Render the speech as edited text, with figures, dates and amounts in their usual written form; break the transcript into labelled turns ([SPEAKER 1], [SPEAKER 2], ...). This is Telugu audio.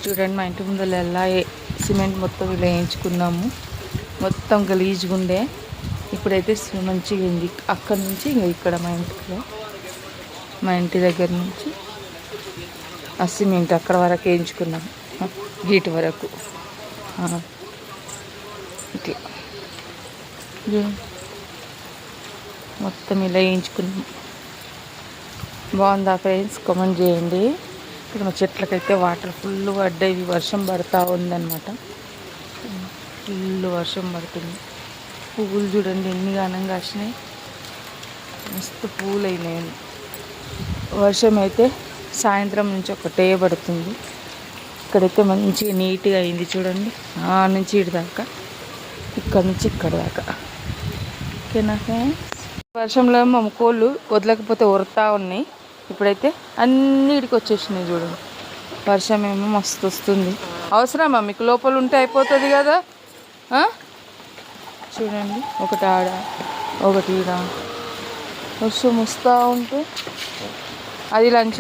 [SPEAKER 1] చూడండి మా ఇంటి ముందర ఎలా సిమెంట్ మొత్తం ఇలా వేయించుకున్నాము. మొత్తం గలీజ్గా ఉండే, ఇప్పుడైతే మంచిగా ఉంది. అక్కడ నుంచి ఇంకా ఇక్కడ మా ఇంటి దగ్గర నుంచి ఆ సిమెంట్ అక్కడ వరకు వేయించుకున్నాము, గీటి వరకు ఇట్లా మొత్తం ఇలా వేయించుకున్నాము. బాగుందా ఫ్రెండ్స్? కామెంట్ చేయండి. ఇక్కడ మా చెట్లకైతే వాటర్ ఫుల్ పడ్డాయి, వర్షం పడుతూ ఉందన్నమాట. ఫుల్ వర్షం పడుతుంది. పువ్వులు చూడండి ఎన్ని ఘనంగా వచ్చినాయి, మస్తు పువ్వులు అయినాయి. వర్షం అయితే సాయంత్రం నుంచి ఒకటే పడుతుంది. ఇక్కడైతే మంచిగా నీట్గా అయింది చూడండి, ఆ నుంచి ఇటు దాకా, ఇక్కడ నుంచి ఇక్కడ దాకా. ఓకేనా ఫ్రెండ్స్? వర్షంలో మా కోళ్ళు వదలకపోతే ఉరుతా ఉన్నాయి. ఇప్పుడైతే అన్నిటికి వచ్చేసినాయి చూడండి. వర్షం ఏమో మస్తు వస్తుంది. అవసరమా మీకు? లోపల ఉంటే అయిపోతుంది కదా. చూడండి, ఒకటి ఆడ ఒకటి ఈడ వర్షం వస్తూ ఉంటే అది లంచ్